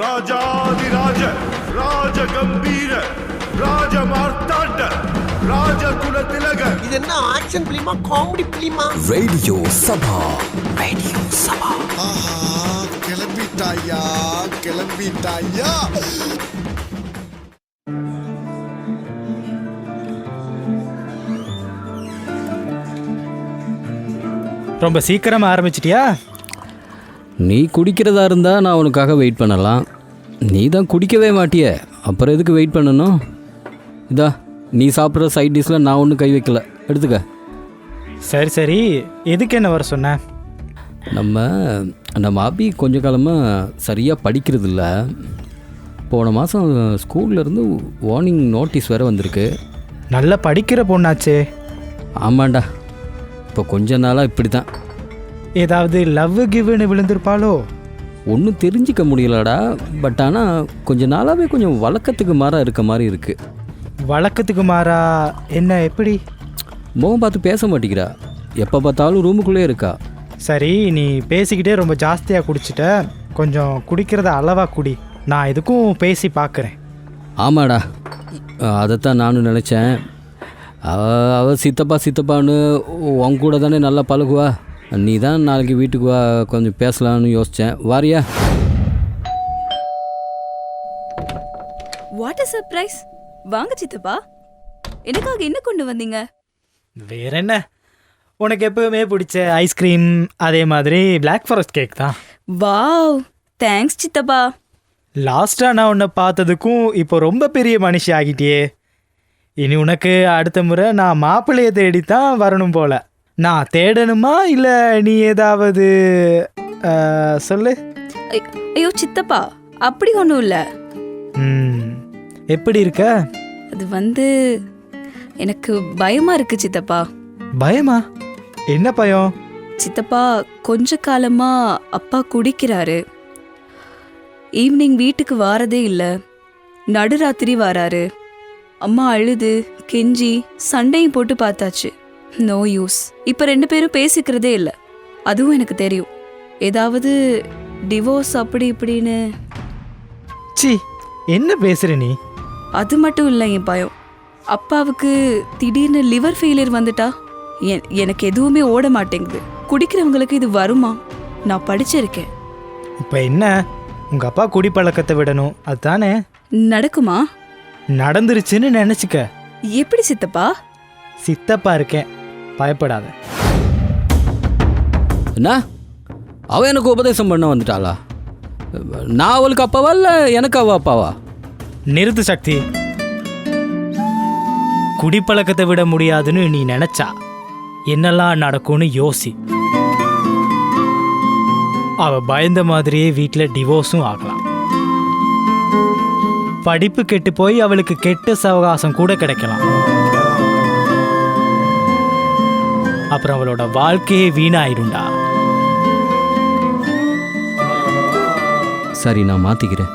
ராஜாதிராஜ ராஜகம்பீர ராஜமார்த்தாண்ட ராஜகுல திலக. இது என்ன action பிலிமா comedy பிலிமா? Radio சபா. Radio சபா. கிளம்பிட்டாயா கிளம்பிட்டாயா. ரொம்ப சீக்கிரமா ஆரம்பிச்சிட்டியா? நீ குடிக்கிறதா இருந்தா நான் உனக்காக வெயிட் பண்ணலாம். நீ தான் குடிக்கவே மாட்டிய, அப்புறம் எதுக்கு வெயிட் பண்ணணும்? இதா நீ சாப்பிட்ற சைட் டிஷ்ல நான் ஒன்றும் கை வைக்கல, எடுத்துக்க. சரி சரி, எதுக்கு என்ன வர சொன்ன? நம்ம அபி கொஞ்ச காலமாக சரியாக படிக்கிறது இல்லை. போன மாதம் ஸ்கூல்லேருந்து வார்னிங் நோட்டீஸ் வேறு வந்திருக்கு. நல்லா படிக்கிற பொண்ணாச்சே. ஆமாண்டா, இப்போ கொஞ்ச நாளாக இப்படி தான். ஏதாவது லவ் கிவ்னு விழுந்திருப்பாளோ? ஒன்றும் தெரிஞ்சிக்க முடியலடா. பட் ஆனால் கொஞ்ச நாளாகவே கொஞ்சம் வழக்கத்துக்கு மாறாக இருக்க மாதிரி இருக்குது. வழக்கத்துக்கு மாறா என்ன? எப்படி? முகம் பார்த்து பேச மாட்டேங்கிறா, எப்போ பார்த்தாலும் ரூமுக்குள்ளே இருக்கா. சரி, நீ பேசிக்கிட்டே ரொம்ப ஜாஸ்தியாக குடிச்சிட்ட. கொஞ்சம் குடிக்கிறத அளவாக குடி. நான் எதுக்கும் பேசி பார்க்குறேன். ஆமாடா, அதைத்தான் நானும் நினச்சேன். அவள் சித்தப்பான்னு உன் கூட தானே நல்லா பழகுவா. நீ தான் நாளைக்கு வீட்டுக்கு வா, கொஞ்சம் பேசலான்னு யோசித்தேன். வாரியா? What a surprise. வாங்க சித்தப்பா, எனக்காக என்ன கொண்டு வந்தீங்க? வேற என்ன, உனக்கு எப்பவுமே பிடிச்ச ஐஸ்கிரீம், அதே மாதிரி பிளாக் ஃபாரஸ்ட் கேக் தான். வாவ், தேங்க்ஸ் சித்தப்பா. லாஸ்ட்டாக நான் உன்னை பார்த்ததுக்கும் இப்போ ரொம்ப பெரிய மனுஷி ஆகிட்டியே. இனி உனக்கு அடுத்த முறை நான் மாப்பிள்ளையை தேடித்தான் வரணும் போல. நான் தேடணுமா இல்லை நீ ஏதாவது சொல்லு? ஐயோ சித்தப்பா, அப்படி ஒன்றும் இல்லை. எப்படி இருக்க? அது எனக்கு பயமா இருக்கு சித்தப்பா. பயமா? என்ன பயம்? சித்தப்பா, கொஞ்ச காலமா அப்பா குடிக்கிறாரு. ஈவினிங் வீட்டுக்கு வாரதே இல்லை, நடுராத்திரி வராரு. அம்மா அழுது கெஞ்சி சண்டையும் போட்டு பார்த்தாச்சு, நோ யூஸ். இப்போ 2 பேரும் பேசிக்கிறதே இல்லை. அதுவும் எனக்கு தெரியும், ஏதாவது டிவோர்ஸ் அப்படி இப்படின்னு. சி, என்ன பேசுற நீ? அது மட்டும் இல்லை, என் பயம் அப்பாவுக்கு திடீர்னு லிவர் ஃபெயிலியர் வந்துட்டா எனக்கு எதுவுமே ஓட மாட்டேங்குது. குடிக்கிறவங்களுக்கு இது வருமா? நான் படிச்சிருக்கேன். இப்போ என்ன, உங்க அப்பா குடிப்பழக்கத்தை விடணும், அதுதானே? நடக்குமா? நடந்துருச்சுன்னு நினைச்சுக்க. எப்படி சித்தப்பா? சித்தப்பா இருக்கேன், பயப்படாத. என்ன, அவள் எனக்கு உபதேசம் பண்ண வந்துட்டாளா? நான் அவளுக்கு அப்பாவா இல்லை எனக்கு அவள் அப்பாவா? நிறுத்து சக்தி. குடிப்பழக்கத்தை விட முடியாதுன்னு நீ நினைச்சா என்னெல்லாம் நடக்கும்னு யோசி. அவ பயந்த மாதிரியே வீட்டில் டிவோர்ஸும் ஆகலாம். படிப்பு கெட்டு போய் அவளுக்கு கெட்ட சவகாசம் கூட கிடைக்கலாம். அப்புறம் அவளோட வாழ்க்கையே வீணாயிடும்டா. சரி, நான் மாற்றிக்கிறேன்.